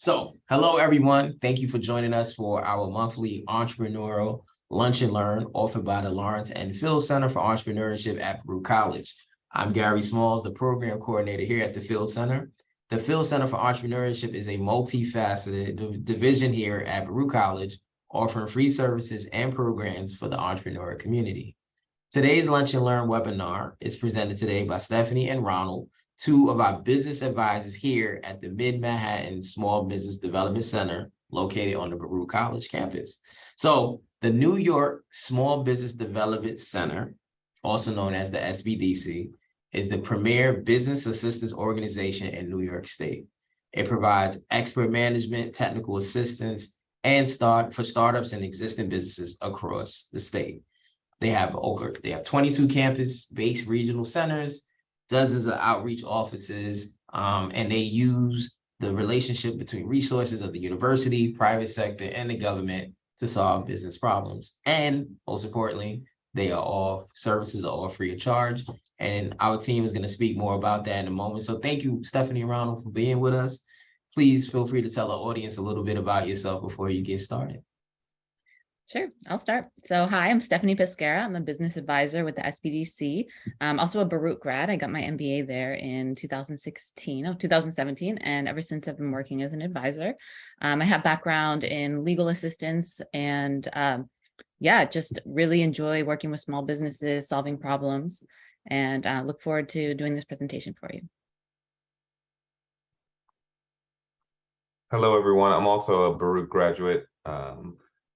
So, hello everyone. Thank you for joining us for our monthly entrepreneurial lunch and learn offered by the Lawrence and Phil Center for Entrepreneurship at Baruch College. I'm Gary Smalls, the program coordinator here at the Phil Center. The Phil Center for Entrepreneurship is a multifaceted division here at Baruch College, offering free services and programs for the entrepreneur community. Today's Lunch and Learn webinar is presented today by Stephanie and Ronald, two of our business advisors here at the Mid-Manhattan Small Business Development Center located on the Baruch College campus. So the New York Small Business Development Center, also known as the SBDC, is the premier business assistance organization in New York State. It provides expert management, technical assistance, and for startups and existing businesses across the state. They have 22 campus-based regional centers, dozens of outreach offices, and they use the relationship between resources of the university, private sector, and the government to solve business problems. And most importantly, services are all free of charge. And our team is going to speak more about that in a moment. So thank you, Stephanie and Ronald, for being with us. Please feel free to tell our audience a little bit about yourself before you get started. Sure, I'll start. So hi, I'm Stephanie Pescara. I'm a business advisor with the SBDC. I'm also a Baruch grad. I got my MBA there in 2017, and ever since I've been working as an advisor. I have background in legal assistance and just really enjoy working with small businesses, solving problems, and look forward to doing this presentation for you. Hello, everyone. I'm also a Baruch graduate.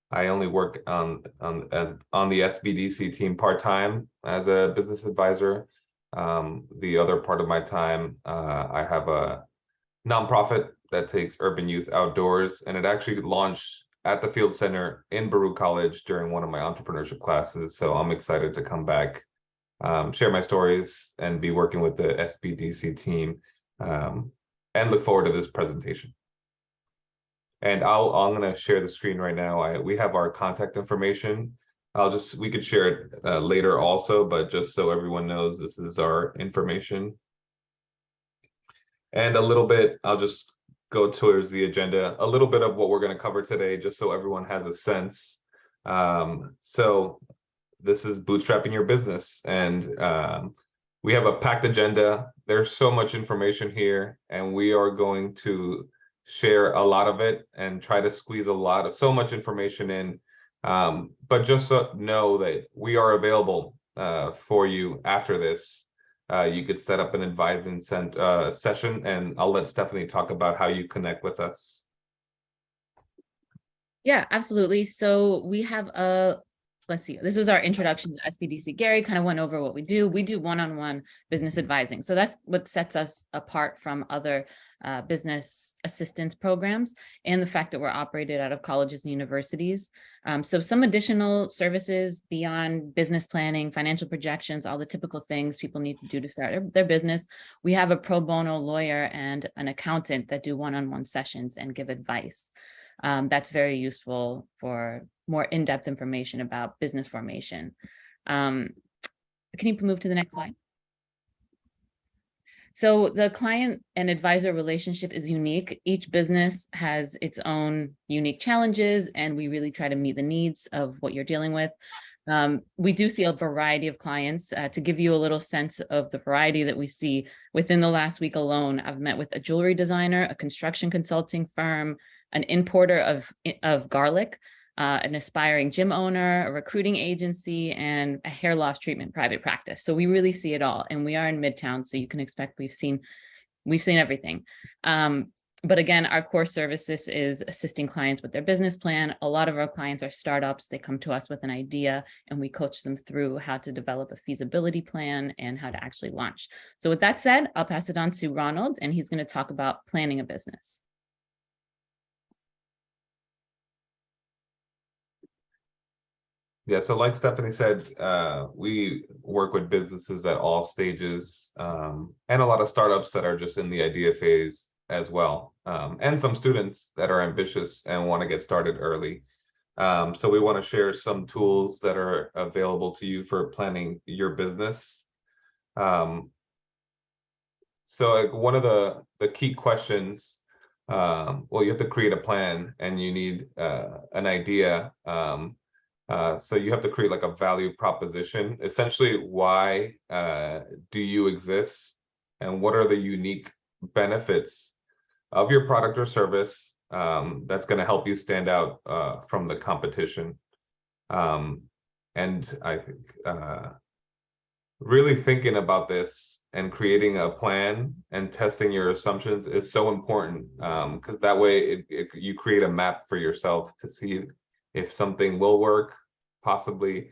I only work on the SBDC team part-time as a business advisor. The other part of my time, I have a nonprofit that takes urban youth outdoors, and it actually launched at the Field Center in Baruch College during one of my entrepreneurship classes. So I'm excited to come back, share my stories, and be working with the SBDC team, and look forward to this presentation. And I'm going to share the screen right now. We have our contact information. We could share it later also, but just so everyone knows, this is our information. And a little bit, I'll just go towards the agenda, a little bit of what we're going to cover today, just so everyone has a sense. So this is bootstrapping your business, and we have a packed agenda. There's so much information here, and we are going to share a lot of it and try to squeeze so much information in. But just know that we are available for you after this. You could set up an advisement session, and I'll let Stephanie talk about how you connect with us. Yeah, absolutely. So we have let's see, this was our introduction to SBDC. Gary kind of went over what we do. We do one-on-one business advising. So that's what sets us apart from other business assistance programs, and the fact that we're operated out of colleges and universities. So some additional services beyond business planning, financial projections, all the typical things people need to do to start their business. We have a pro bono lawyer and an accountant that do one-on-one sessions and give advice. That's very useful for more in-depth information about business formation. Can you move to the next slide? So the client and advisor relationship is unique. Each business has its own unique challenges, and we really try to meet the needs of what you're dealing with. We do see a variety of clients. To give you a little sense of the variety that we see, within the last week alone, I've met with a jewelry designer, a construction consulting firm, an importer of garlic, an aspiring gym owner, a recruiting agency, and a hair loss treatment private practice. So we really see it all, and we are in Midtown, so you can expect we've seen everything. But again, our core services is assisting clients with their business plan. A lot of our clients are startups. They come to us with an idea, and we coach them through how to develop a feasibility plan and how to actually launch. So with that said, I'll pass it on to Ronald, and he's going to talk about planning a business. Yeah, so like Stephanie said, we work with businesses at all stages, and a lot of startups that are just in the idea phase as well, and some students that are ambitious and want to get started early. So we want to share some tools that are available to you for planning your business. So one of the key questions well, you have to create a plan, and you need an idea. So you have to create like a value proposition. Essentially, why do you exist, and what are the unique benefits of your product or service that's going to help you stand out from the competition. And I think really thinking about this and creating a plan and testing your assumptions is so important, because that way you create a map for yourself to see if something will work, possibly.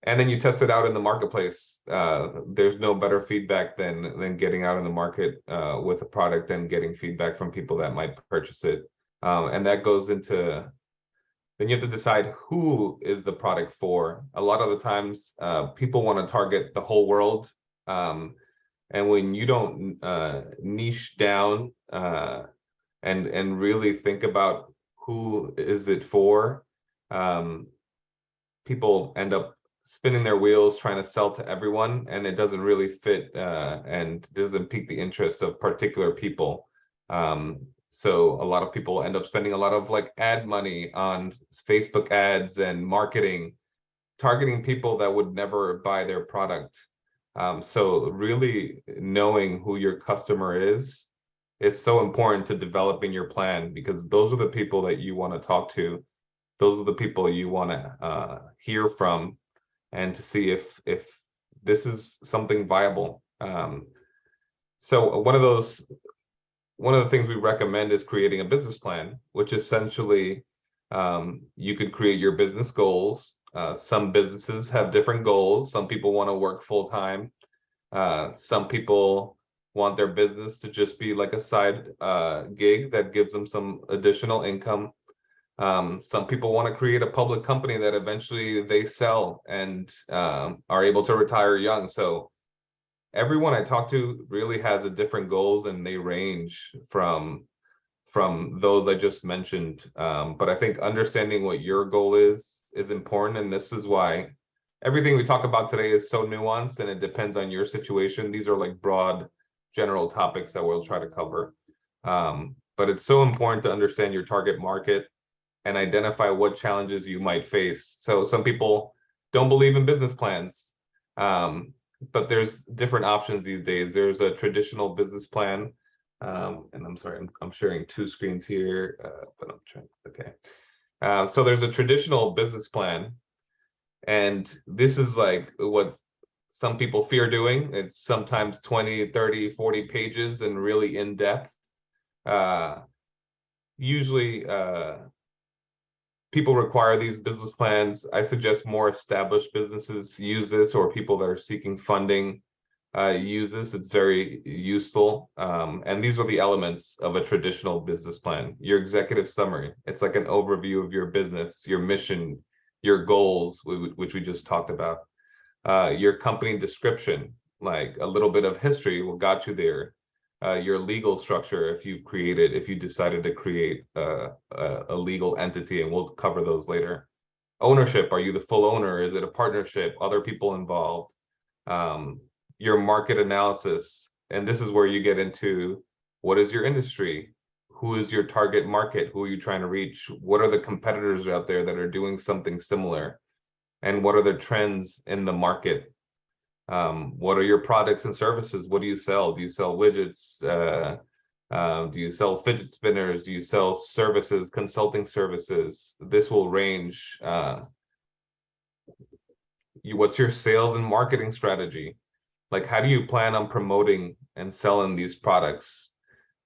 And then you test it out in the marketplace. There's no better feedback than getting out in the market with a product and getting feedback from people that might purchase it. And that goes into, then you have to decide who is the product for. A lot of the times, people want to target the whole world. And when you don't niche down and really think about who is it for, people end up spinning their wheels trying to sell to everyone, and it doesn't really fit and doesn't pique the interest of particular people. So a lot of people end up spending a lot of like ad money on Facebook ads and marketing, targeting people that would never buy their product. So really knowing who your customer is so important to developing your plan, because those are the people that you want to talk to. Those are the people you want to hear from, and to see if this is something viable. So one of the things we recommend is creating a business plan, which essentially you could create your business goals. Some businesses have different goals. Some people want to work full time. Some people want their business to just be like a side gig that gives them some additional income. Some people want to create a public company that eventually they sell and are able to retire young. So everyone I talk to really has a different goals, and they range from those I just mentioned. But I think understanding what your goal is important, and this is why everything we talk about today is so nuanced, and it depends on your situation. These are like broad, general topics that we'll try to cover. But it's so important to understand your target market and identify what challenges you might face. So some people don't believe in business plans, but there's different options these days. There's a traditional business plan, and I'm sorry, I'm sharing two screens here, but I'm trying, okay. So there's a traditional business plan, and this is like what some people fear doing. It's sometimes 20, 30, 40 pages and really in depth. Usually, people require these business plans. I suggest more established businesses use this, or people that are seeking funding use this. It's very useful. And these are the elements of a traditional business plan. Your executive summary, it's like an overview of your business, your mission, your goals, which we just talked about. Your company description, like a little bit of history, what got you there. Your legal structure, if you decided to create a legal entity, and we'll cover those later. Ownership, are you the full owner? Is it a partnership? Other people involved? Your market analysis, and this is where you get into what is your industry? Who is your target market? Who are you trying to reach? What are the competitors out there that are doing something similar? And what are the trends in the market? What are your products and services? What do you sell? Do you sell widgets? Do you sell fidget spinners? Do you sell services, consulting services? This will range. What's your sales and marketing strategy? Like, how do you plan on promoting and selling these products?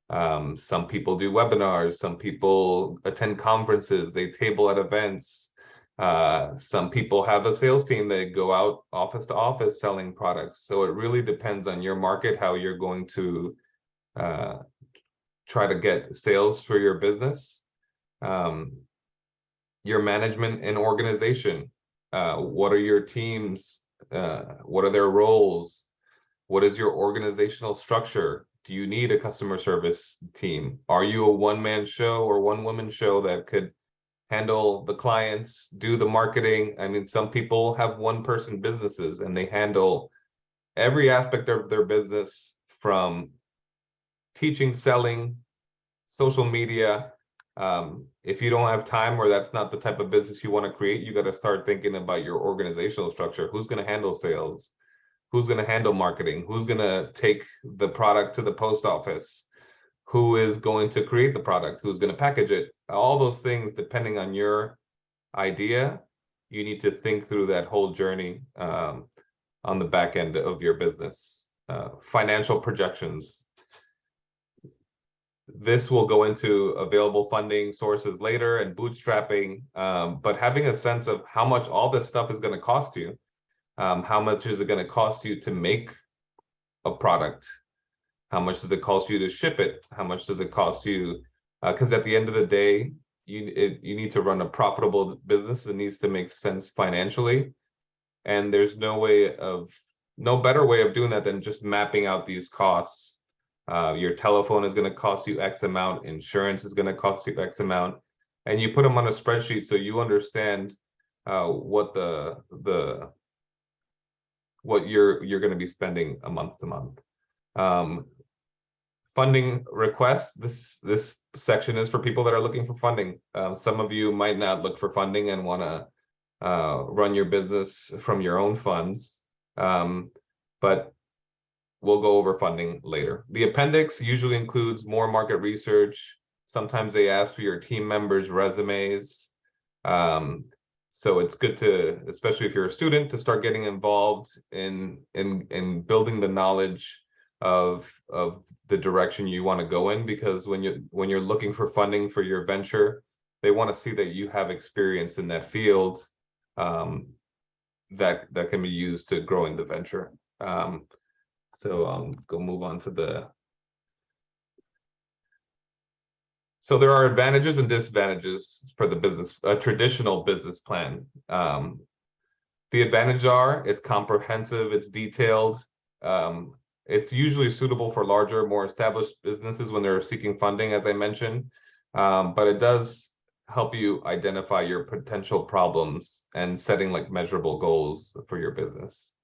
Some people do webinars. Some people attend conferences. They table at events. Some people have a sales team that go out office to office selling products. So it really depends on your market, how you're going to try to get sales for your business. Your management and organization. What are your teams? What are their roles? What is your organizational structure? Do you need a customer service team? Are you a one-man show or one-woman show that could handle the clients, do the marketing? I mean, some people have one-person businesses and they handle every aspect of their business, from teaching, selling, social media. If you don't have time, or that's not the type of business you want to create, you got to start thinking about your organizational structure. Who's going to handle sales? Who's going to handle marketing? Who's going to take the product to the post office? Who is going to create the product? Who's going to package it? All those things, depending on your idea, you need to think through that whole journey on the back end of your business. Financial projections. This will go into available funding sources later and bootstrapping, but having a sense of how much all this stuff is going to cost you. How much is it going to cost you to make a product? How much does it cost you to ship it? How much does it cost you? Because at the end of the day, you need to run a profitable business that needs to make sense financially. And there's no better way of doing that than just mapping out these costs. Your telephone is going to cost you X amount. Insurance is going to cost you X amount. And you put them on a spreadsheet so you understand what you're going to be spending a month to month. Funding requests. This section is for people that are looking for funding. Some of you might not look for funding and want to run your business from your own funds, but we'll go over funding later. The appendix usually includes more market research. Sometimes they ask for your team members' resumes. So it's good to, especially if you're a student, to start getting involved in building the knowledge of the direction you want to go in, because when you're looking for funding for your venture, they want to see that you have experience in that field that can be used to growing the venture. So go move on to the. So there are advantages and disadvantages for the business, a traditional business plan. The advantages are it's comprehensive, it's detailed. It's usually suitable for larger, more established businesses when they're seeking funding, as I mentioned. But it does help you identify your potential problems and setting like measurable goals for your business.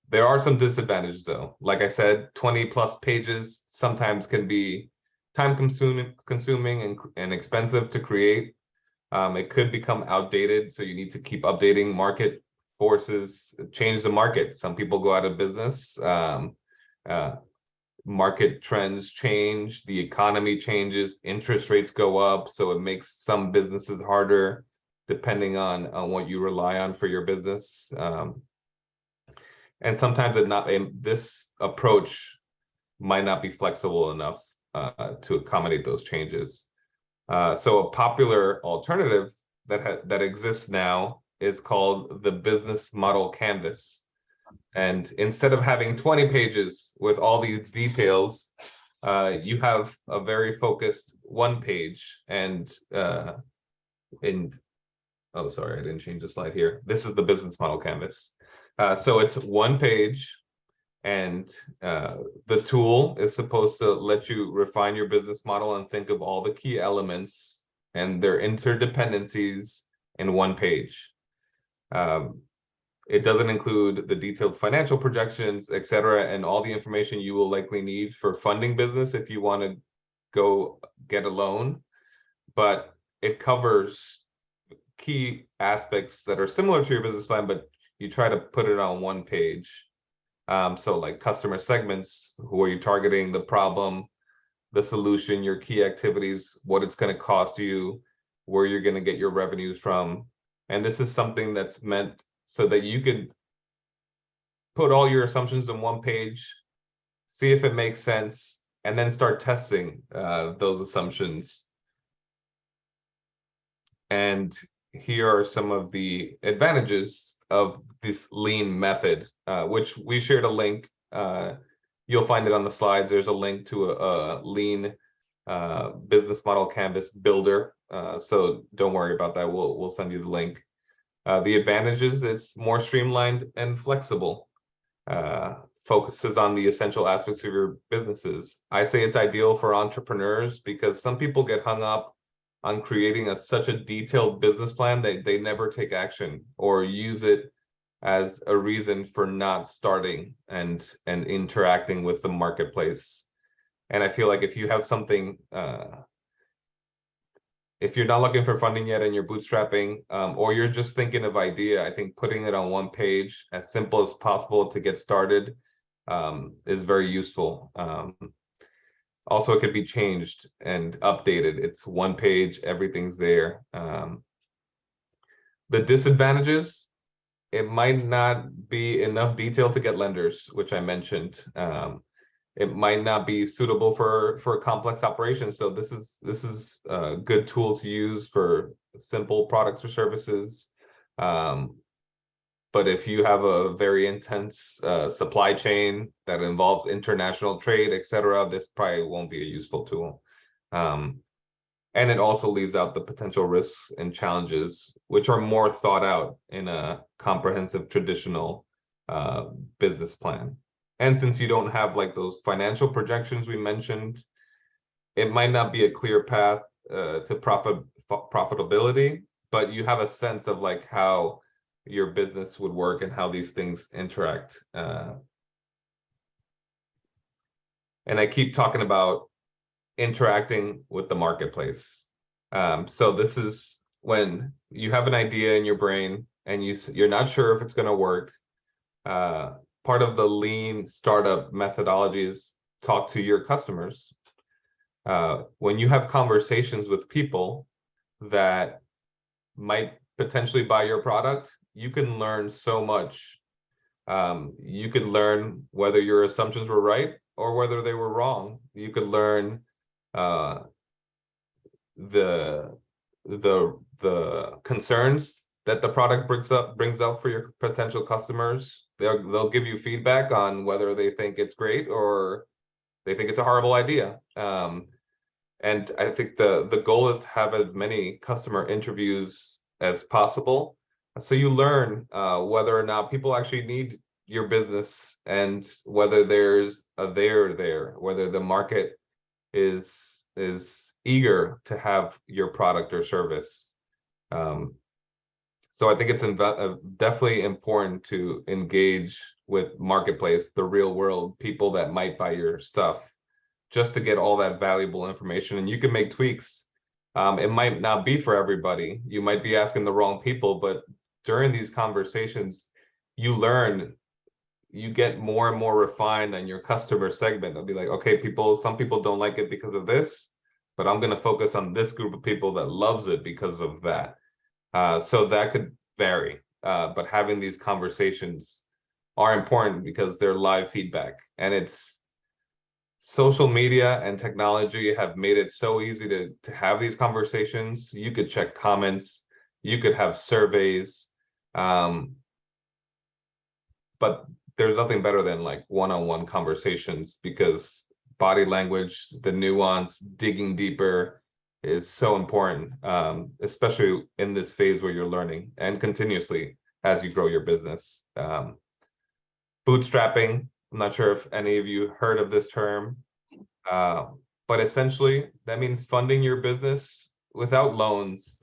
There are some disadvantages though. Like I said, 20+ pages sometimes can be time consuming and expensive to create. It could become outdated, so you need to keep updating. Market forces change the market. Some people go out of business. Market trends change, the economy changes, interest rates go up, so it makes some businesses harder depending on what you rely on for your business. And sometimes this approach might not be flexible enough to accommodate those changes. So a popular alternative that exists now is called the business model canvas. And instead of having 20 pages with all these details, you have a very focused one page. And oh, sorry, I didn't change the slide here. This is the business model canvas. So it's one page, and the tool is supposed to let you refine your business model and think of all the key elements and their interdependencies in one page. It doesn't include the detailed financial projections, etc., and all the information you will likely need for funding business if you want to go get a loan. But it covers key aspects that are similar to your business plan, but you try to put it on one page. So like customer segments, who are you targeting, the problem, the solution, your key activities, what it's going to cost you, where you're going to get your revenues from. And this is something that's meant so that you could put all your assumptions in one page, see if it makes sense, and then start testing those assumptions. And here are some of the advantages of this lean method, which we shared a link. You'll find it on the slides. There's a link to a lean business model canvas builder. So don't worry about that. We'll send you the link. The advantages, it's more streamlined and flexible. Focuses on the essential aspects of your businesses. I say it's ideal for entrepreneurs because some people get hung up on creating such a detailed business plan that they never take action or use it as a reason for not starting and interacting with the marketplace. And I feel like if you have something, if you're not looking for funding yet and you're bootstrapping, or you're just thinking of idea, I think putting it on one page, as simple as possible to get started, is very useful. Also, it could be changed and updated. It's one page, everything's there. The disadvantages, it might not be enough detail to get lenders, which I mentioned. It might not be suitable for complex operations. So this is a good tool to use for simple products or services. But if you have a very intense supply chain that involves international trade, etc., this probably won't be a useful tool. And it also leaves out the potential risks and challenges, which are more thought out in a comprehensive traditional business plan. And since you don't have like those financial projections we mentioned, it might not be a clear path to profitability, but you have a sense of like how your business would work and how these things interact. And I keep talking about interacting with the marketplace. So this is when you have an idea in your brain and you're not sure if it's going to work. Part of the lean startup methodology is talk to your customers. When you have conversations with people that might potentially buy your product, you can learn so much. You could learn whether your assumptions were right or whether they were wrong. You could learn the concerns that the product brings up for your potential customers. They'll give you feedback on whether they think it's great or they think it's a horrible idea. And I think the goal is to have as many customer interviews as possible, so you learn whether or not people actually need your business and whether there's a there, whether the market is eager to have your product or service. So I think it's definitely important to engage with marketplace, the real world, people that might buy your stuff, just to get all that valuable information. And you can make tweaks. It might not be for everybody. You might be asking the wrong people, but during these conversations, you learn, you get more and more refined on your customer segment. They'll be like, okay, some people don't like it because of this, but I'm going to focus on this group of people that loves it because of that. So that could vary, but having these conversations are important because they're live feedback, and it's social media and technology have made it so easy to have these conversations. You could check comments, you could have surveys, but there's nothing better than like one-on-one conversations, because body language, the nuance, digging deeper is so important, especially in this phase where you're learning and continuously as you grow your business. Bootstrapping, I'm not sure if any of you heard of this term, but essentially that means funding your business without loans,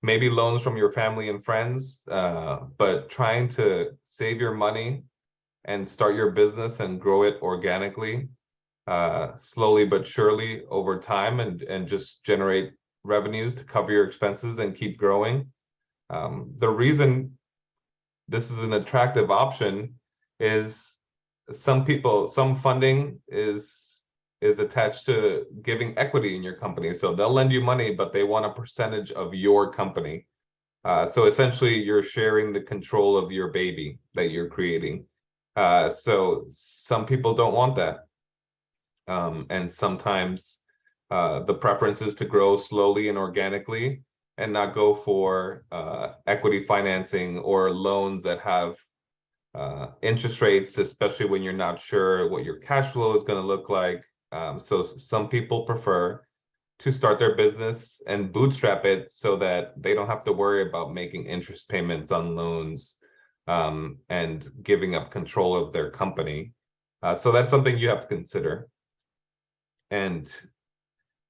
maybe loans from your family and friends, but trying to save your money and start your business and grow it organically, slowly but surely over time, and just generate revenues to cover your expenses and keep growing. The reason this is an attractive option is some funding is attached to giving equity in your company. So they'll lend you money, but they want a percentage of your company. So essentially you're sharing the control of your baby that you're creating. So some people don't want that. And sometimes the preference is to grow slowly and organically and not go for equity financing or loans that have interest rates, especially when you're not sure what your cash flow is going to look like. So some people prefer to start their business and bootstrap it so that they don't have to worry about making interest payments on loans and giving up control of their company. So that's something you have to consider. And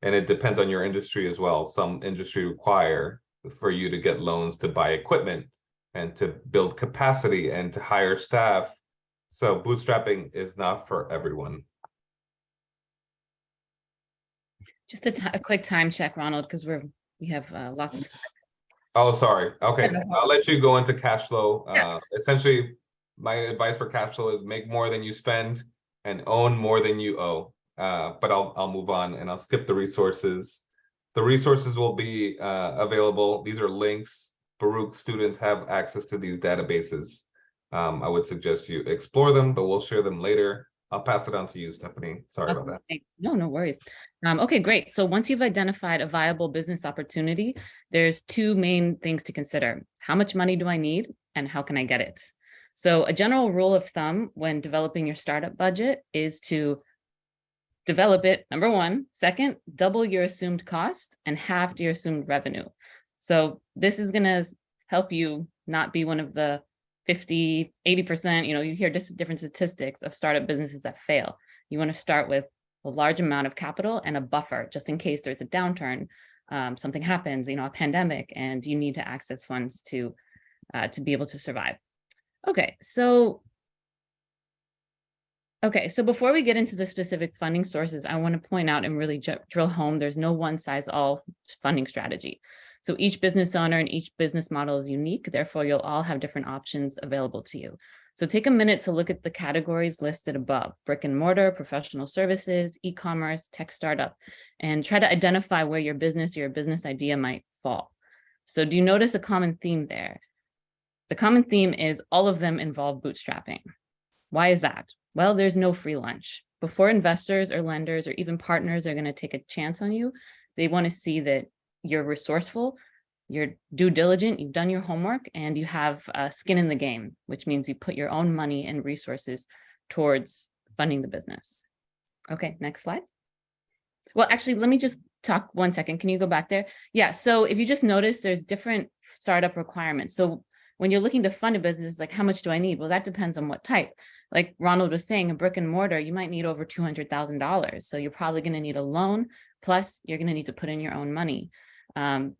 it depends on your industry as well. Some industry require for you to get loans to buy equipment and to build capacity and to hire staff. So bootstrapping is not for everyone. Just a quick time check, Ronald, because we have lots of. Oh, sorry. Okay, no I'll let you go into cash flow. Yeah. Essentially, my advice for cash flow is make more than you spend and own more than you owe. But I'll move on and I'll skip the resources. The resources will be available. These are links. Baruch students have access to these databases. I would suggest you explore them, but we'll share them later. I'll pass it on to you, Stephanie. Sorry about that. Thanks. No worries. Okay, great. So once you've identified a viable business opportunity, there's two main things to consider. How much money do I need and how can I get it? So a general rule of thumb when developing your startup budget is to develop it, number one. Second, double your assumed cost and half your assumed revenue. So this is going to help you not be one of the 50, 80%, you hear just different statistics of startup businesses that fail. You want to start with a large amount of capital and a buffer just in case there's a downturn, something happens, a pandemic, and you need to access funds to be able to survive. Okay, so before we get into the specific funding sources, I want to point out and really drill home, there's no one size all funding strategy. So each business owner and each business model is unique. Therefore, you'll all have different options available to you. So take a minute to look at the categories listed above: brick and mortar, professional services, e-commerce, tech startup, and try to identify where your business or your business idea might fall. So do you notice a common theme there? The common theme is all of them involve bootstrapping. Why is that? Well, there's no free lunch. Before investors or lenders or even partners are going to take a chance on you, they want to see that you're resourceful, you're due diligent, you've done your homework, and you have skin in the game, which means you put your own money and resources towards funding the business. Okay, next slide. Well, actually, let me just talk 1 second. Can you go back there? Yeah, so if you just notice, there's different startup requirements. So when you're looking to fund a business, like how much do I need? Well, that depends on what type. Like Ronald was saying, a brick and mortar, you might need over $200,000. So you're probably going to need a loan, plus you're going to need to put in your own money.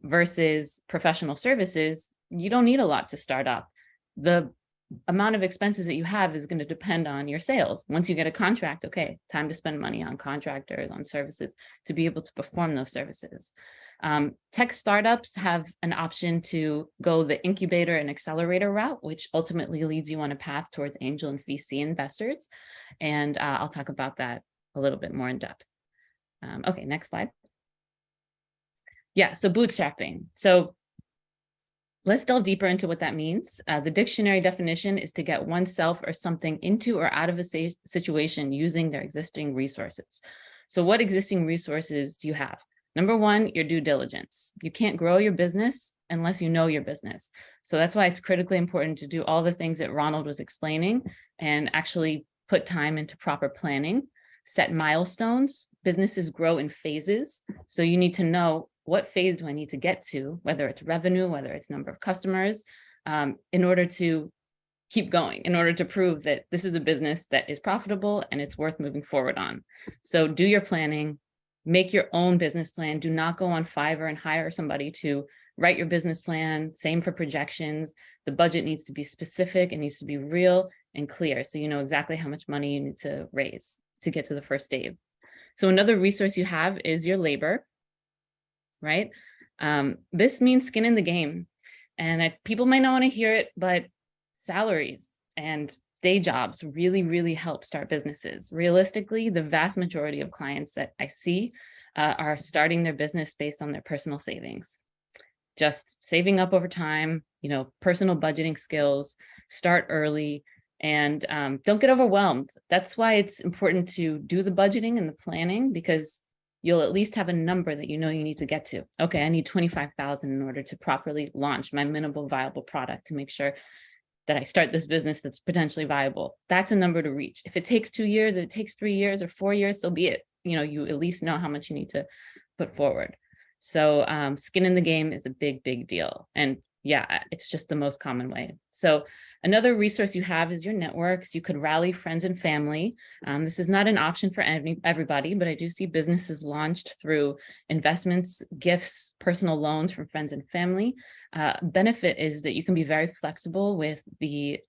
Versus professional services, you don't need a lot to start up. The amount of expenses that you have is going to depend on your sales. Once you get a contract, okay, time to spend money on contractors, on services to be able to perform those services. Tech startups have an option to go the incubator and accelerator route, which ultimately leads you on a path towards angel and VC investors. And I'll talk about that a little bit more in depth. Okay, next slide. Yeah, so bootstrapping. So let's delve deeper into what that means. The dictionary definition is to get oneself or something into or out of a situation using their existing resources. So what existing resources do you have? Number one, your due diligence. You can't grow your business unless you know your business. So that's why it's critically important to do all the things that Ronald was explaining and actually put time into proper planning, set milestones. Businesses grow in phases. So you need to know, what phase do I need to get to, whether it's revenue, whether it's number of customers, in order to keep going, in order to prove that this is a business that is profitable and it's worth moving forward on. So do your planning, make your own business plan. Do not go on Fiverr and hire somebody to write your business plan. Same for projections. The budget needs to be specific. It needs to be real and clear, so you know exactly how much money you need to raise to get to the first stage. So another resource you have is your labor. Right? This means skin in the game. And people might not want to hear it, but salaries and day jobs really, really help start businesses. Realistically, the vast majority of clients that I see are starting their business based on their personal savings. Just saving up over time, personal budgeting skills, start early, and don't get overwhelmed. That's why it's important to do the budgeting and the planning, because you'll at least have a number that you need to get to. Okay, I need 25,000 in order to properly launch my minimal viable product to make sure that I start this business that's potentially viable. That's a number to reach. If it takes 2 years, if it takes 3 years or 4 years, so be it. You at least know how much you need to put forward. So skin in the game is a big, big deal. And yeah, it's just the most common way. So another resource you have is your networks. You could rally friends and family. This is not an option for everybody, but I do see businesses launched through investments, gifts, personal loans from friends and family. Benefit is that you can be very flexible with the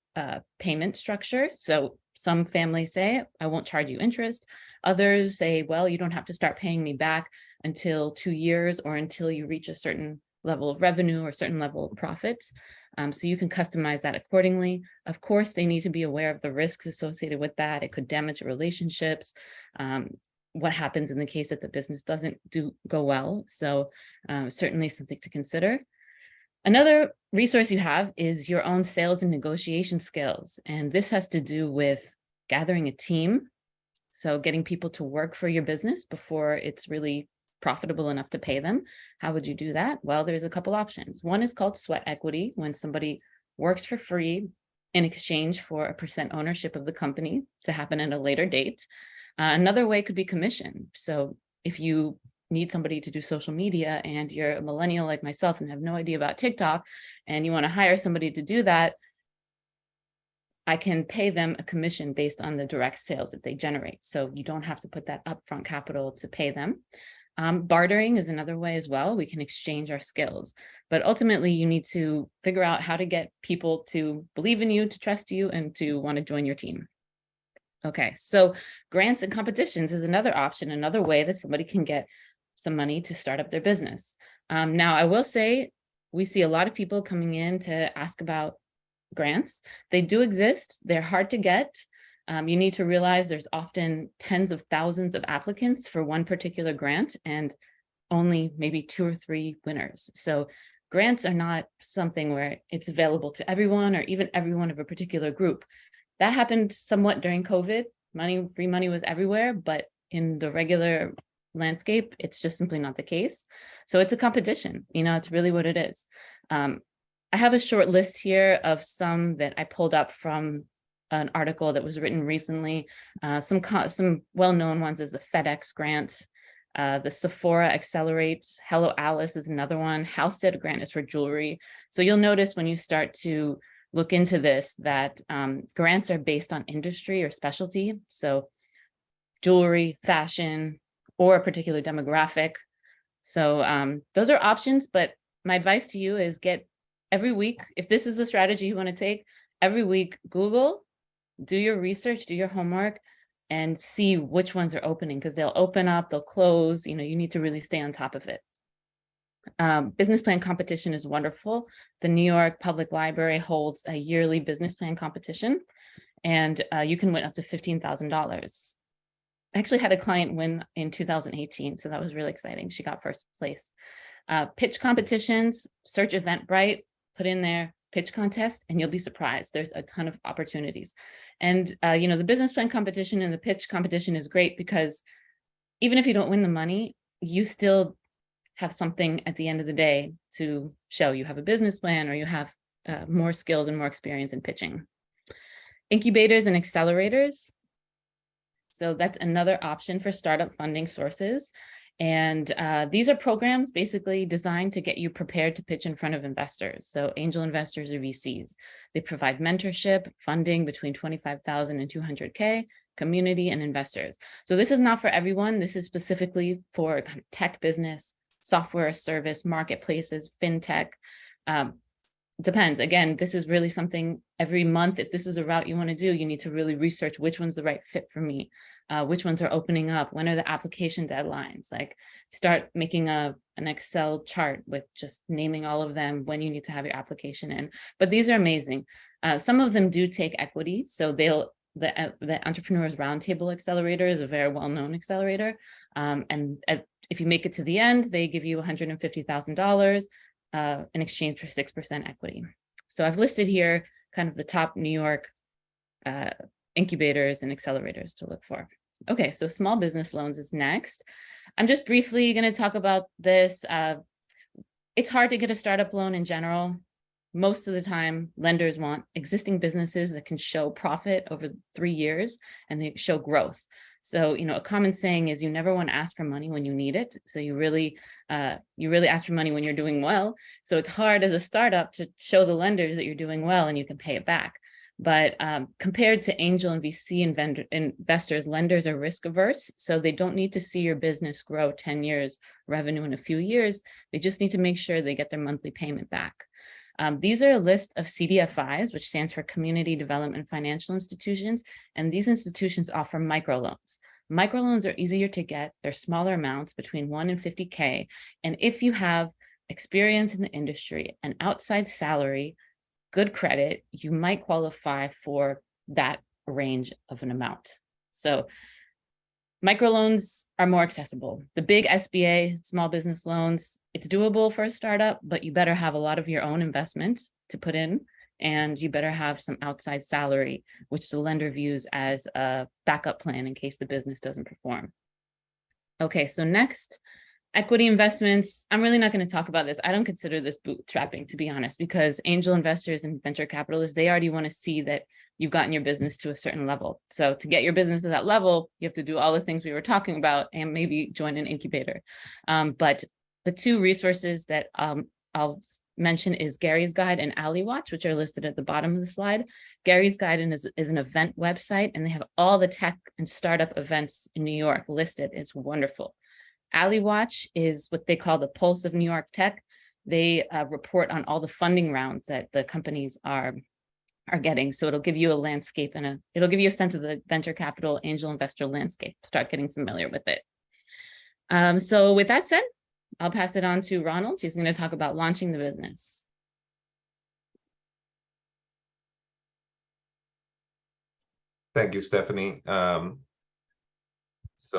payment structure. So some families say, I won't charge you interest. Others say, well, you don't have to start paying me back until 2 years or until you reach a certain level of revenue or a certain level of profit. So you can customize that accordingly. Of course, they need to be aware of the risks associated with that. It could damage relationships. What happens in the case that the business doesn't go well. So certainly something to consider. Another resource you have is your own sales and negotiation skills. And this has to do with gathering a team. So getting people to work for your business before it's really profitable enough to pay them. How would you do that? Well, there's a couple options. One is called sweat equity, when somebody works for free in exchange for a % ownership of the company to happen at a later date. Another way could be commission. So if you need somebody to do social media and you're a millennial like myself and have no idea about TikTok and you want to hire somebody to do that, I can pay them a commission based on the direct sales that they generate. So you don't have to put that upfront capital to pay them. Bartering is another way as well. We can exchange our skills, but ultimately you need to figure out how to get people to believe in you, to trust you, and to want to join your team. Okay, so grants and competitions is another option, another way that somebody can get some money to start up their business. Now, I will say we see a lot of people coming in to ask about grants. They do exist. They're hard to get. You need to realize there's often tens of thousands of applicants for one particular grant and only maybe 2 or 3 winners. So grants are not something where it's available to everyone or even everyone of a particular group. That happened somewhat during COVID. Free money was everywhere, but in the regular landscape, it's just simply not the case. So it's a competition, it's really what it is. I have a short list here of some that I pulled up from an article that was written recently. Some well-known ones is the FedEx grant, the Sephora Accelerate, Hello Alice is another one. Halstead grant is for jewelry. So you'll notice when you start to look into this that grants are based on industry or specialty. So jewelry, fashion, or a particular demographic. So those are options, but my advice to you is get every week, if this is the strategy you want to take, every week, Google, do your research, do your homework, and see which ones are opening, because they'll open up, they'll close, you need to really stay on top of it. Business plan competition is wonderful. The New York Public Library holds a yearly business plan competition, and you can win up to $15,000. I actually had a client win in 2018, so that was really exciting. She got first place. Pitch competitions, search Eventbrite, put in there pitch contest, and you'll be surprised. There's a ton of opportunities. And, the business plan competition and the pitch competition is great because even if you don't win the money, you still have something at the end of the day to show you have a business plan or you have more skills and more experience in pitching. Incubators and accelerators. So that's another option for startup funding sources. And these are programs basically designed to get you prepared to pitch in front of investors. So angel investors or VCs. They provide mentorship, funding between $25,000 and $200K, community and investors. So this is not for everyone. This is specifically for kind of tech business, software service, marketplaces, fintech. Depends. Again, this is really something every month. If this is a route you want to do, you need to really research which one's the right fit for me, which ones are opening up, when are the application deadlines, like start making an Excel chart with just naming all of them when you need to have your application in. But these are amazing. Some of them do take equity. So the Entrepreneurs Roundtable Accelerator is a very well-known accelerator. If you make it to the end, they give you $150,000 in exchange for 6% equity. So I've listed here kind of the top New York incubators and accelerators to look for. Okay, so small business loans is next. I'm just briefly going to talk about this. It's hard to get a startup loan in general. Most of the time, lenders want existing businesses that can show profit over 3 years and they show growth. So, a common saying is you never want to ask for money when you need it. So you really ask for money when you're doing well. So it's hard as a startup to show the lenders that you're doing well and you can pay it back. But compared to angel and VC investors, lenders are risk averse. So they don't need to see your business grow 10 years revenue in a few years. They just need to make sure they get their monthly payment back. These are a list of CDFIs, which stands for Community Development Financial Institutions, and these institutions offer microloans. Microloans are easier to get. They're smaller amounts between 1 and 50K. And if you have experience in the industry, an outside salary, good credit, you might qualify for that range of an amount. So microloans are more accessible. The big SBA, small business loans, it's doable for a startup, but you better have a lot of your own investments to put in, and you better have some outside salary, which the lender views as a backup plan in case the business doesn't perform. Okay, so next, equity investments. I'm really not going to talk about this. I don't consider this bootstrapping, to be honest, because angel investors and venture capitalists, they already want to see that you've gotten your business to a certain level. So to get your business to that level, you have to do all the things we were talking about and maybe join an incubator. But the two resources that I'll mention is Gary's Guide and Alley Watch, which are listed at the bottom of the slide. Gary's Guide is an event website, and they have all the tech and startup events in New York listed. It's wonderful. Alley Watch is what they call the pulse of New York tech. They report on all the funding rounds that the companies are getting. So it'll give you a landscape and it'll give you a sense of the venture capital angel investor landscape. Start getting familiar with it. So with that said, I'll pass it on to Ronald. She's going to talk about launching the business. Thank you, Stephanie. So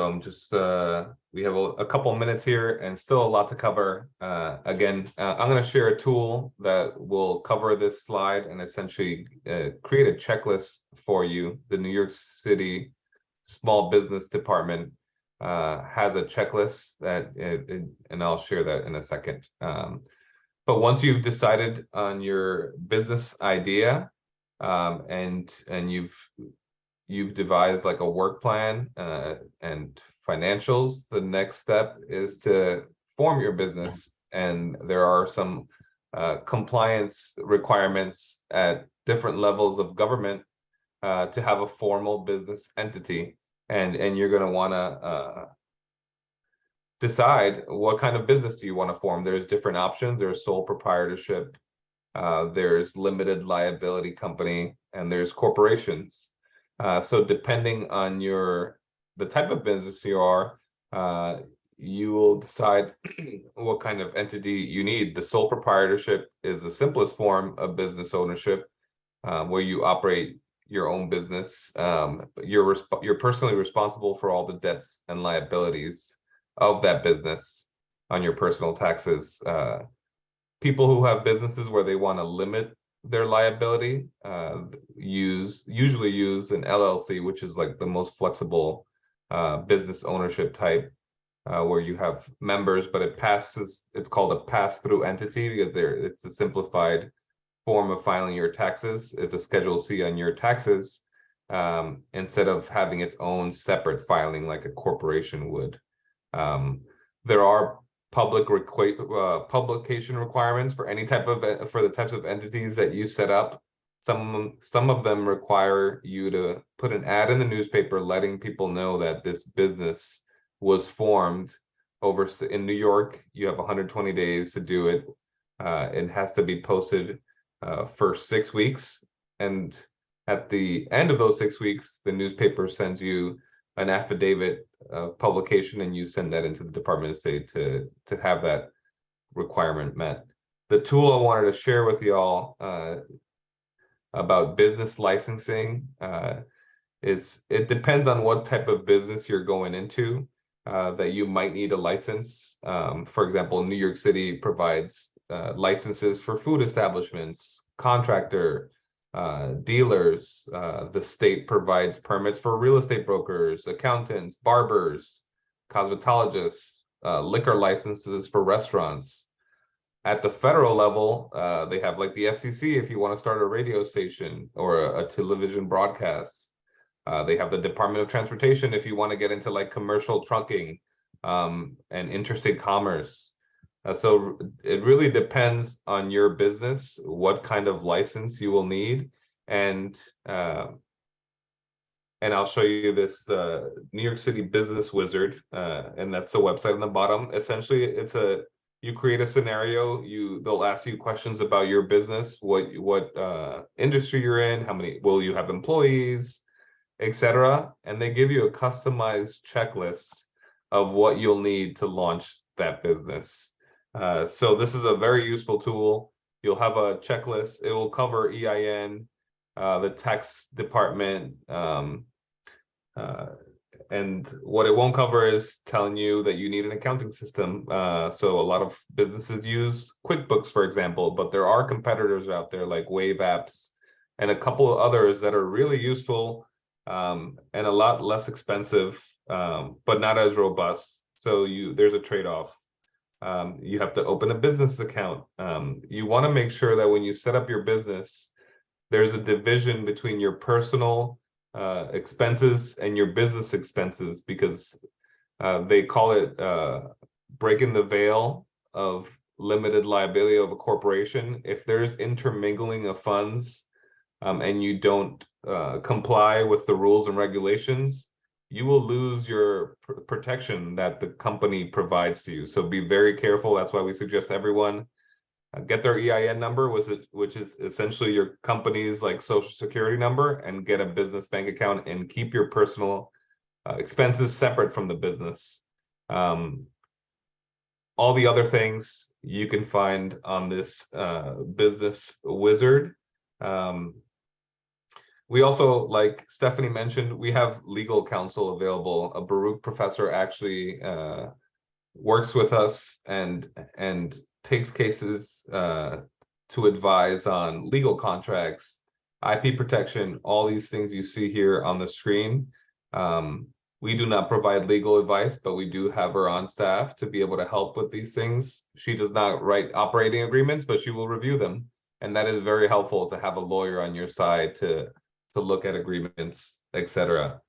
I'm just, we have a couple minutes here and still a lot to cover. Again, I'm going to share a tool that will cover this slide and essentially create a checklist for you. The New York City Small Business Department has a checklist that, and I'll share that in a second. But once you've decided on your business idea and you've devised like a work plan and financials, the next step is to form your business. And there are some compliance requirements at different levels of government to have a formal business entity. And you're going to want to decide what kind of business do you want to form. There's different options. There's sole proprietorship, there's limited liability company, and there's corporations. So depending on the type of business you are, you will decide what kind of entity you need. The sole proprietorship is the simplest form of business ownership, where you operate your own business. You're personally responsible for all the debts and liabilities of that business on your personal taxes. People who have businesses where they want to limit their liability usually use an LLC, which is like the most flexible business ownership type, where you have members, but it's called a pass-through entity because it's a simplified form of filing your taxes. It's a Schedule C on your taxes, instead of having its own separate filing like a corporation would. There are publication requirements for any type of for the types of entities that you set up. Some of them require you to put an ad in the newspaper letting people know that this business was formed in New York. You have 120 days to do it. It has to be posted for 6 weeks, and at the end of those 6 weeks, the newspaper sends you an affidavit of publication, and you send that into the Department of State to have that requirement met. The tool I wanted to share with y'all about business licensing is it depends on what type of business you're going into that you might need a license. For example, New York City provides licenses for food establishments, contractor, dealers. The state provides permits for real estate brokers, accountants, barbers, cosmetologists, liquor licenses for restaurants. At the federal level, they have like the FCC if you want to start a radio station or a television broadcast. They have the Department of Transportation if you want to get into like commercial trucking and interstate commerce. So it really depends on your business, what kind of license you will need. And I'll show you this New York City Business Wizard, and that's the website on the bottom. Essentially, you create a scenario, they'll ask you questions about your business, what industry you're in, how many, will you have employees? etc. And they give you a customized checklist of what you'll need to launch that business. So this is a very useful tool. You'll have a checklist. It will cover EIN, the tax department, and what it won't cover is telling you that you need an accounting system. So a lot of businesses use QuickBooks, for example, but there are competitors out there like Wave Apps and a couple of others that are really useful, and a lot less expensive, but not as robust. So there's a trade-off. You have to open a business account. You want to make sure that when you set up your business, there's a division between your personal expenses and your business expenses, because they call it breaking the veil of limited liability of a corporation. If there's intermingling of funds and you don't comply with the rules and regulations, you will lose your protection that the company provides to you. So be very careful. That's why we suggest everyone get their EIN number, which is essentially your company's like social security number, and get a business bank account and keep your personal expenses separate from the business. All the other things you can find on this business wizard. We also, like Stephanie mentioned, we have legal counsel available. A Baruch professor actually works with us and takes cases to advise on legal contracts, IP protection, all these things you see here on the screen. We do not provide legal advice, but we do have her on staff to be able to help with these things. She does not write operating agreements, but she will review them. And that is very helpful to have a lawyer on your side to look at agreements, etc.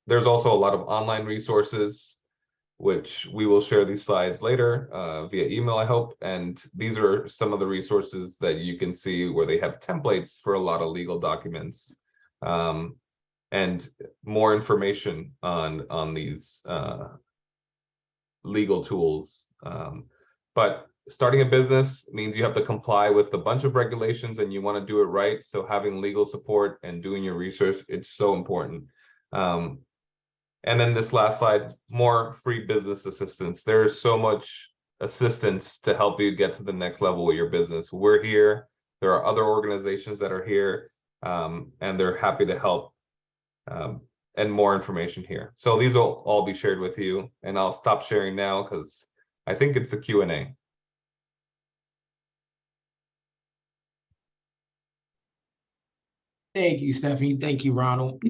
There's also a lot of online resources, which we will share these slides later via email, I hope. And these are some of the resources that you can see where they have templates for a lot of legal documents, and more information on these legal tools. But starting a business means you have to comply with a bunch of regulations and you want to do it right. So having legal support and doing your research, it's so important. And then this last slide, more free business assistance. There's so much assistance to help you get to the next level with your business. We're here. There are other organizations that are here, and they're happy to help, and more information here. So these will all be shared with you, and I'll stop sharing now because I think it's a Q&A. Thank you, Stephanie. Thank you, Ronald.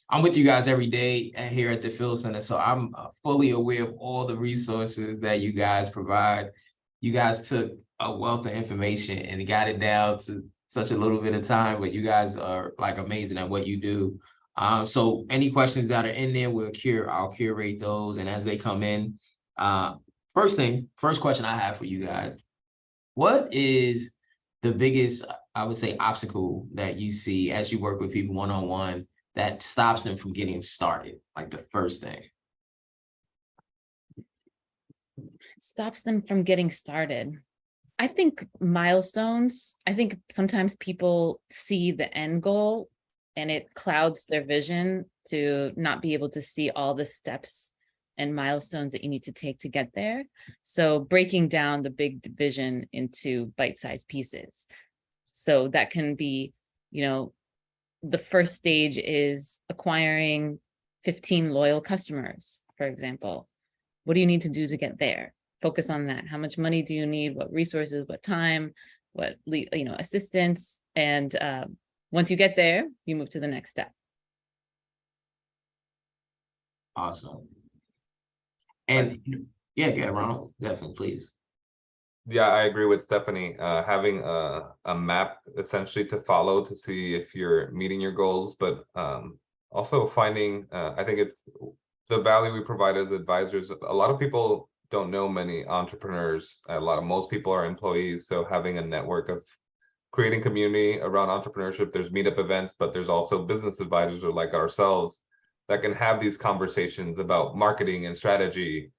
I'm with you guys every day here at the Phil Center, so I'm fully aware of all the resources that you guys provide. You guys took a wealth of information and got it down to such a little bit of time, but you guys are like amazing at what you do. So any questions that are in there, I'll curate those, and as they come in, first question I have for you guys: what is the biggest, I would say, obstacle that you see as you work with people one-on-one that stops them from getting started? Like the first thing. Stops them from getting started. I think milestones. I think sometimes people see the end goal and it clouds their vision to not be able to see all the steps and milestones that you need to take to get there. So breaking down the big vision into bite-sized pieces. So that can be, the first stage is acquiring 15 loyal customers, for example. What do you need to do to get there? Focus on that. How much money do you need? What resources, what time, what, assistance? And once you get there, you move to the next step. Awesome. And yeah, Ronald, definitely, please. Yeah, I agree with Stephanie. Having a map essentially to follow to see if you're meeting your goals, but also finding, I think it's the value we provide as advisors. A lot of people don't know many entrepreneurs. Most people are employees. So having a network of creating community around entrepreneurship, there's meetup events, but there's also business advisors like ourselves that can have these conversations about marketing and strategy.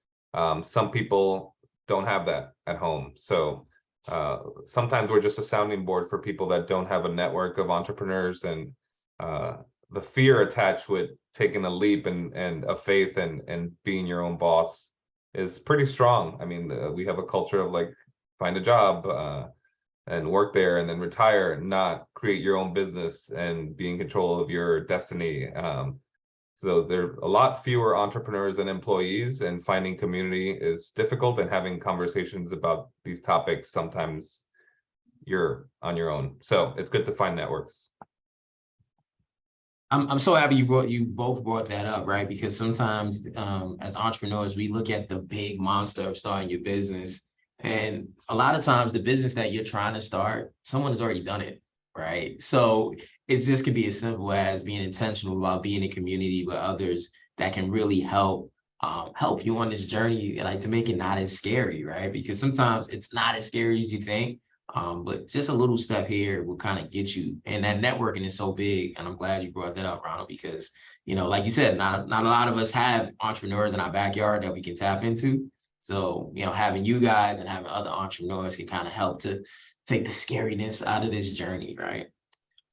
Some people don't have that at home. So sometimes we're just a sounding board for people that don't have a network of entrepreneurs, and the fear attached with taking a leap and a faith and being your own boss is pretty strong. I mean, we have a culture of like find a job and work there and then retire, not create your own business and be in control of your destiny. So there are a lot fewer entrepreneurs than employees, and finding community is difficult, and having conversations about these topics, sometimes you're on your own. So it's good to find networks. I'm so happy you both brought that up, right? Because sometimes as entrepreneurs, we look at the big monster of starting your business. And a lot of times the business that you're trying to start, someone has already done it, right? So it just could be as simple as being intentional about being in community with others that can really help you on this journey, like to make it not as scary, right? Because sometimes it's not as scary as you think. But just a little step here will kind of get you. And that networking is so big. And I'm glad you brought that up, Ronald, because, you know, like you said, not a lot of us have entrepreneurs in our backyard that we can tap into. So, you know, having you guys and having other entrepreneurs can kind of help to take the scariness out of this journey, right?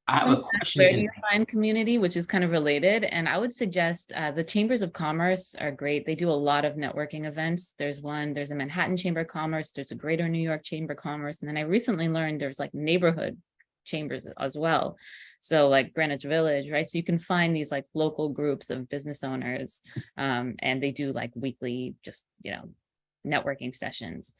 I have a question. Where do you find community, which is kind of related? And I would suggest the chambers of commerce are great. They do a lot of networking events. There's a Manhattan Chamber of Commerce. There's a Greater New York Chamber of Commerce. And then I recently learned there's like neighborhood chambers as well. So like Greenwich Village, right? So you can find these like local groups of business owners, and they do like weekly, just, you know, networking sessions.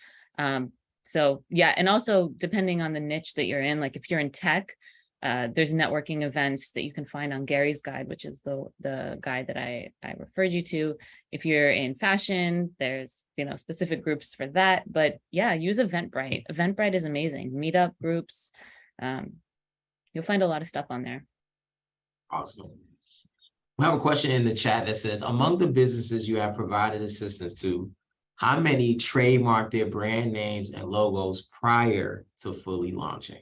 So yeah, and also depending on the niche that you're in, like if you're in tech, there's networking events that you can find on Gary's guide, which is the guide that I referred you to. If you're in fashion, there's, you know, specific groups for that. But yeah, use Eventbrite. Eventbrite is amazing. Meetup groups. You'll find a lot of stuff on there. Awesome. We have a question in the chat that says, among the businesses you have provided assistance to, how many trademark their brand names and logos prior to fully launching?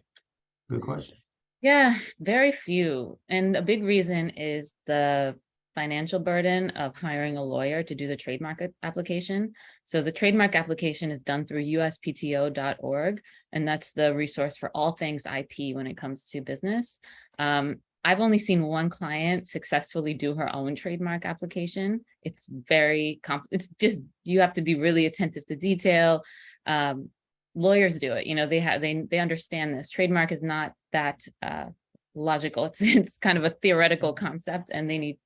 Good question. Yeah, very few. And a big reason is the financial burden of hiring a lawyer to do the trademark application. So the trademark application is done through uspto.org, and that's the resource for all things IP when it comes to business. I've only seen one client successfully do her own trademark application. It's very it's just, you have to be really attentive to detail. Lawyers do it, you know, they understand this. Trademark is not that logical. It's kind of a theoretical concept, and they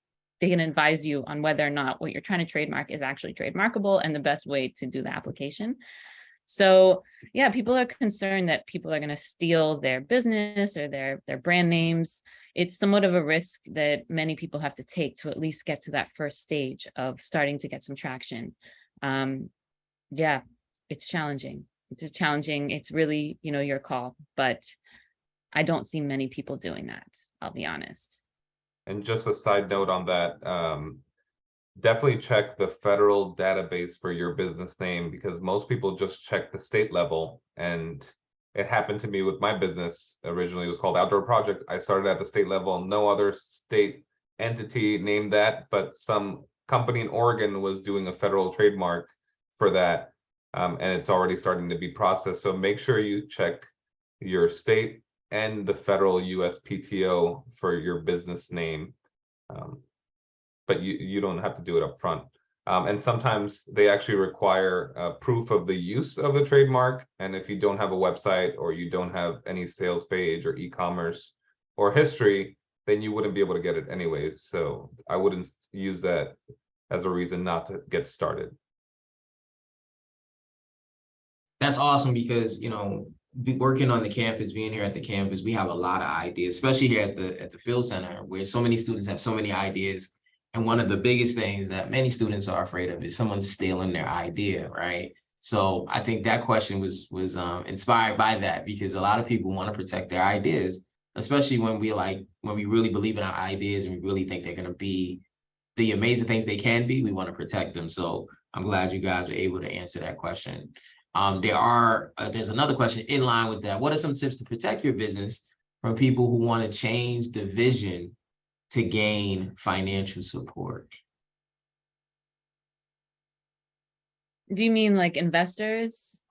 can advise you on whether or not what you're trying to trademark is actually trademarkable and the best way to do the application. So yeah, people are concerned that people are going to steal their business or their brand names. It's somewhat of a risk that many people have to take to at least get to that first stage of starting to get some traction. Yeah, it's challenging. It's really, you know, your call, but I don't see many people doing that, I'll be honest. And just a side note on that, definitely check the federal database for your business name, because most people just check the state level. And it happened to me with my business. Originally it was called Outdoor Project. I started at the state level, no other state entity named that, but some company in Oregon was doing a federal trademark for that. And it's already starting to be processed. So make sure you check your state and the federal USPTO for your business name. But you don't have to do it up front. And sometimes they actually require proof of the use of the trademark. And if you don't have a website, or you don't have any sales page or e-commerce or history, then you wouldn't be able to get it anyways. So I wouldn't use that as a reason not to get started. That's awesome, because, you know, working on the campus, being here at the campus, we have a lot of ideas, especially here at the Field Center, where so many students have so many ideas. And one of the biggest things that many students are afraid of is someone stealing their idea, right? So I think that question was inspired by that, because a lot of people want to protect their ideas, especially when we really believe in our ideas and we really think they're going to be the amazing things they can be. We want to protect them. So I'm glad you guys were able to answer that question. There's another question in line with that. What are some tips to protect your business from people who want to change the vision to gain financial support? Do you mean like investors?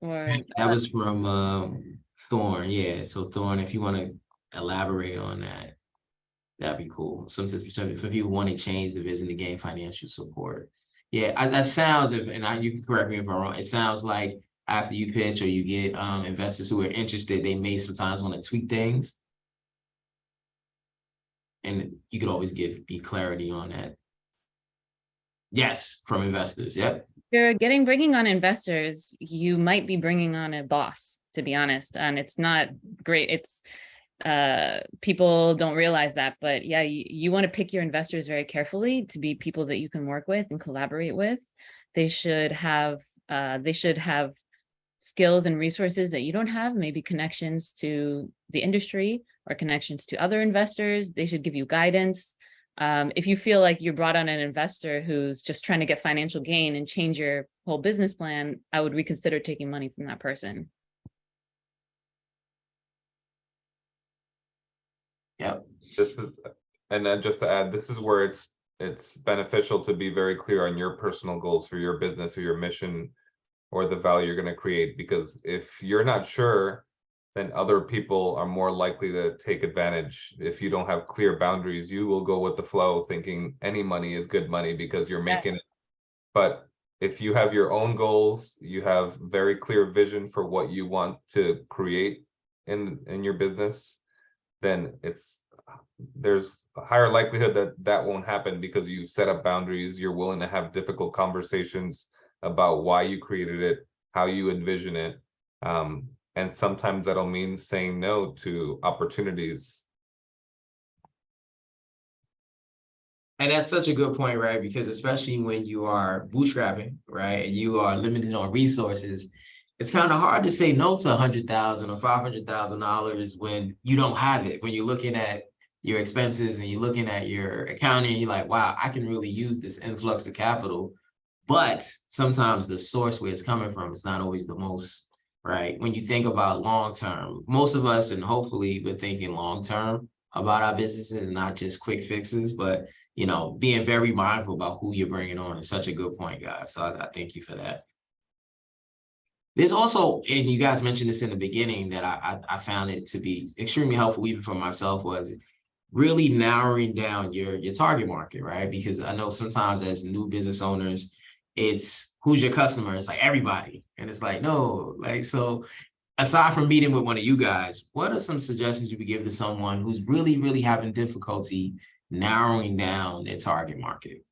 Or that was from Thorn. Yeah. So Thorn, if you want to elaborate on that, that'd be cool. Sometimes for people want to change the vision to gain financial support. Yeah, that sounds, you can correct me if I'm wrong, it sounds like after you pitch or you get investors who are interested, they may sometimes want to tweak things. And you could always be clarity on that. Yes, from investors. Yep. You're bringing on investors, you might be bringing on a boss, to be honest, and it's not great. It's people don't realize that, but yeah, you want to pick your investors very carefully to be people that you can work with and collaborate with. They should have skills and resources that you don't have, maybe connections to the industry or connections to other investors. They should give you guidance. If you feel like you brought on an investor who's just trying to get financial gain and change your whole business plan, I would reconsider taking money from that person. Yep. And then just to add, this is where it's beneficial to be very clear on your personal goals for your business or your mission or the value you're going to create, because if you're not sure, then other people are more likely to take advantage. If you don't have clear boundaries, you will go with the flow thinking any money is good money because you're making it. But if you have your own goals, you have very clear vision for what you want to create in your business, then there's a higher likelihood that won't happen because you've set up boundaries. You're willing to have difficult conversations about why you created it, how you envision it. And sometimes that'll mean saying no to opportunities. And that's such a good point, right? Because especially when you are bootstrapping, right, and you are limited on resources, it's kind of hard to say no to $100,000 or $500,000 when you don't have it. When you're looking at your expenses and you're looking at your accounting, and you're like, wow, I can really use this influx of capital. But sometimes the source where it's coming from is not always the most, right? When you think about long term, most of us, and hopefully we're thinking long term about our businesses, not just quick fixes, but being very mindful about who you're bringing on is such a good point, guys. So I thank you for that. There's also, and you guys mentioned this in the beginning, that I found it to be extremely helpful even for myself, was really narrowing down your target market, right? Because I know sometimes as new business owners, it's who's your customer? It's like everybody. And it's like, no, like, so aside from meeting with one of you guys, what are some suggestions you would give to someone who's really, really having difficulty narrowing down their target market?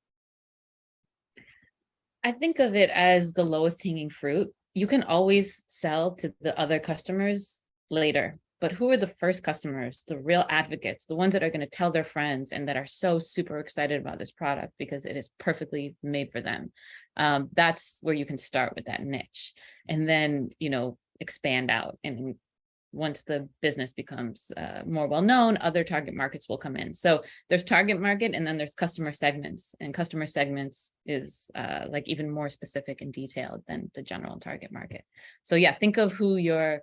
I think of it as the lowest hanging fruit. You can always sell to the other customers later, but who are the first customers, the real advocates, the ones that are going to tell their friends and that are so super excited about this product because it is perfectly made for them? That's where you can start with that niche, and then, expand out. And once the business becomes more well-known, other target markets will come in. So there's target market, and then there's customer segments, and customer segments is like even more specific and detailed than the general target market. So yeah, think of who your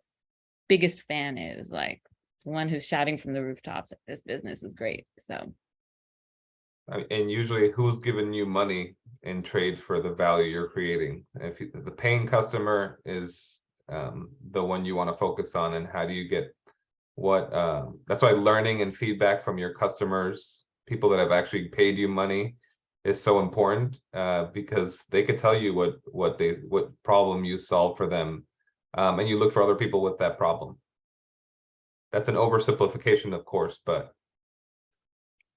biggest fan is, like the one who's shouting from the rooftops, like, this business is great. So. And usually who's giving you money in trade for the value you're creating? If the paying customer is the one you want to focus on, and how do you get that's why learning and feedback from your customers, people that have actually paid you money, is so important, because they could tell you what problem you solve for them, and you look for other people with that problem. That's an oversimplification, of course, but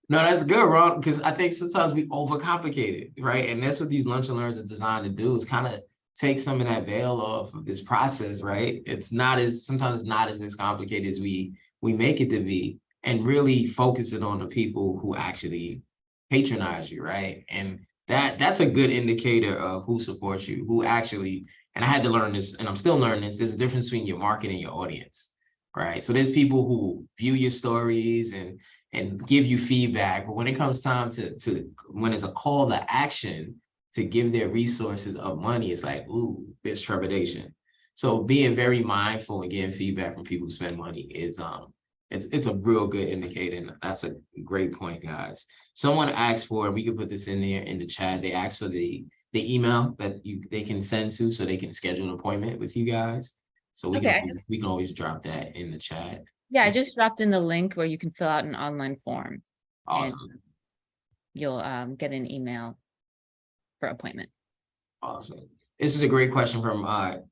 no, that's good, Ron, because I think sometimes we overcomplicate it, right? And that's what these lunch and learns are designed to do, is kind of take some of that veil off of this process, right? Sometimes it's not as complicated as we make it to be, and really focus it on the people who actually patronize you, right? And that's a good indicator of who supports you, who actually, and I had to learn this, and I'm still learning this, there's a difference between your market and your audience, right? So there's people who view your stories and give you feedback, but when it comes time to when it's a call to action to give their resources of money, it's like, ooh, there's trepidation. So being very mindful and getting feedback from people who spend money is it's a real good indicator. And that's a great point, guys. Someone asked for, and we could put this in there in the chat, they asked for the email that they can send to, so they can schedule an appointment with you guys. So we can always drop that in the chat. Yeah, I just dropped in the link where you can fill out an online form. Awesome. And you'll get an email for appointment. Awesome. This is a great question from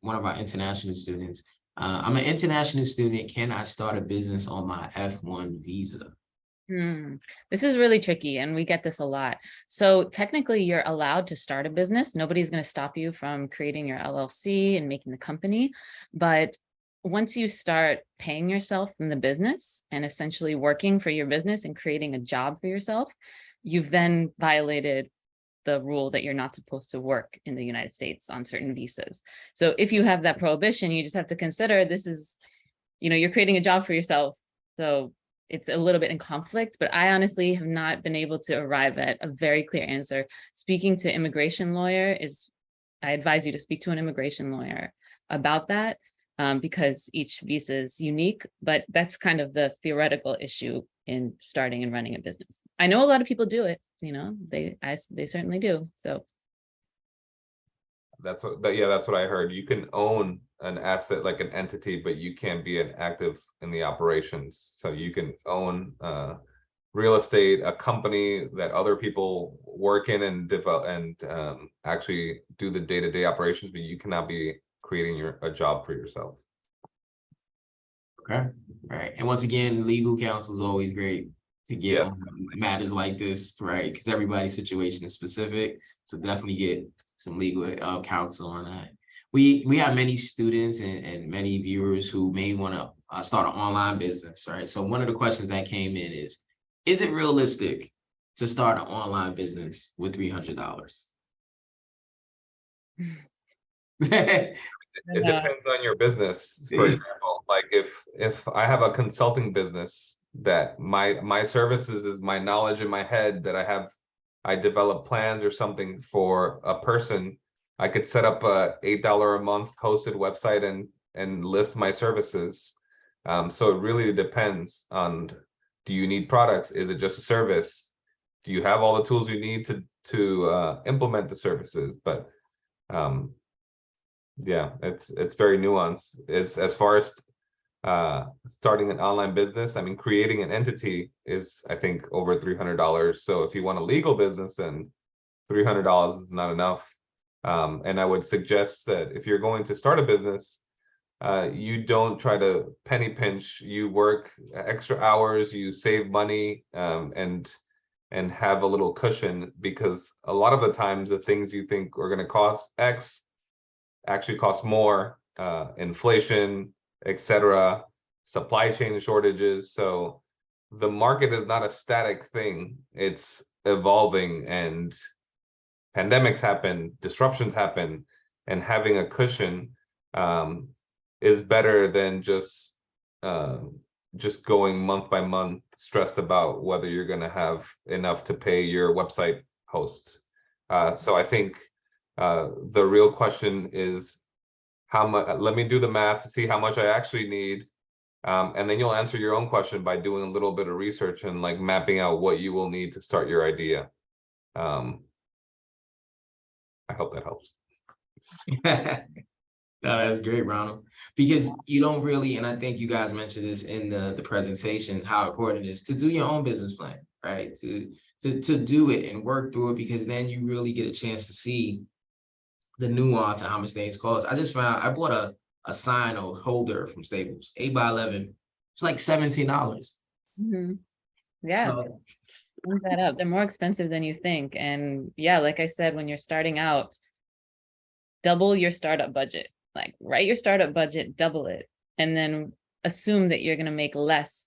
one of our international students. I'm an international student. Can I start a business on my F1 visa? This is really tricky, and we get this a lot. So technically, you're allowed to start a business. Nobody's going to stop you from creating your LLC and making the company. But once you start paying yourself from the business and essentially working for your business and creating a job for yourself, you've then violated the rule that you're not supposed to work in the United States on certain visas. So if you have that prohibition, you just have to consider this is, you're creating a job for yourself. So it's a little bit in conflict, but I honestly have not been able to arrive at a very clear answer. Speaking to immigration lawyer I advise you to speak to an immigration lawyer about that, because each visa is unique, but that's kind of the theoretical issue in starting and running a business. I know a lot of people do it, they certainly do. So that's what I heard. You can own an asset like an entity, but you can't be an active in the operations. So you can own real estate, a company that other people work in and develop and actually do the day-to-day operations, but you cannot be creating a job for yourself. Okay. Right. And once again, legal counsel is always great to get on matters like this, right? Because everybody's situation is specific. So definitely get some legal counsel on that. We have many students and many viewers who may want to start an online business, right? So one of the questions that came in is it realistic to start an online business with $300? It depends on your business. For example, like if I have a consulting business that my services is my knowledge in my head that I develop plans or something for a person, I could set up a $8 a month hosted website and list my services. So it really depends on, do you need products? Is it just a service? Do you have all the tools you need to implement the services? But yeah, it's very nuanced. It's as far as starting an online business, I mean, creating an entity is, I think, over $300. So if you want a legal business, then $300 is not enough. And I would suggest that if you're going to start a business, you don't try to penny pinch. You work extra hours, you save money, and have a little cushion, because a lot of the times the things you think are going to cost X actually cost more, inflation, etc., supply chain shortages. So the market is not a static thing. It's evolving, and pandemics happen, disruptions happen, and having a cushion is better than just going month by month stressed about whether you're going to have enough to pay your website hosts. So I think the real question is how much. Let me do the math to see how much I actually need, and then you'll answer your own question by doing a little bit of research and like mapping out what you will need to start your idea. I hope that helps. No, that's great, Ronald, because you don't really, and I think you guys mentioned this in the presentation, how important it is to do your own business plan, right? To do it and work through it, because then you really get a chance to see the nuance of how much things cost. I just found, I bought a sign or holder from Staples, 8x11. It's like $17. Yeah, So, brings that up. They're more expensive than you think. And yeah, like I said, when you're starting out, double your startup budget. Like, write your startup budget, double it, and then assume that you're going to make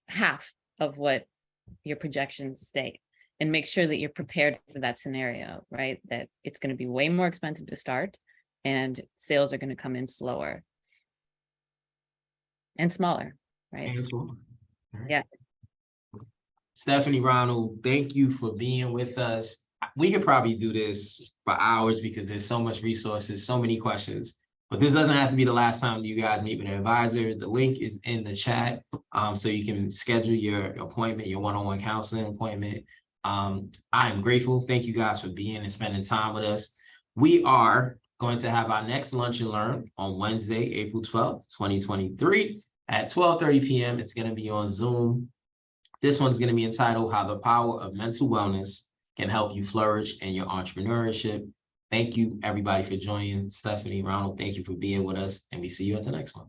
half of what your projections state, and make sure that you're prepared for that scenario, right? That it's going to be way more expensive to start, and sales are going to come in slower and smaller, right? right. Yeah. Stephanie, Ronald, thank you for being with us. We could probably do this for hours because there's so much resources, so many questions. But this doesn't have to be the last time you guys meet with an advisor. The link is in the chat, so you can schedule your appointment, your one-on-one counseling appointment. I am grateful. Thank you guys for being and spending time with us. We are going to have our next Lunch and Learn on Wednesday, April 12th, 2023 At 12:30 p.m., it's going to be on Zoom. This one's going to be entitled How the Power of Mental Wellness Can Help You Flourish in Your Entrepreneurship. Thank you, everybody, for joining. Stephanie, Ronald, thank you for being with us, and we see you at the next one.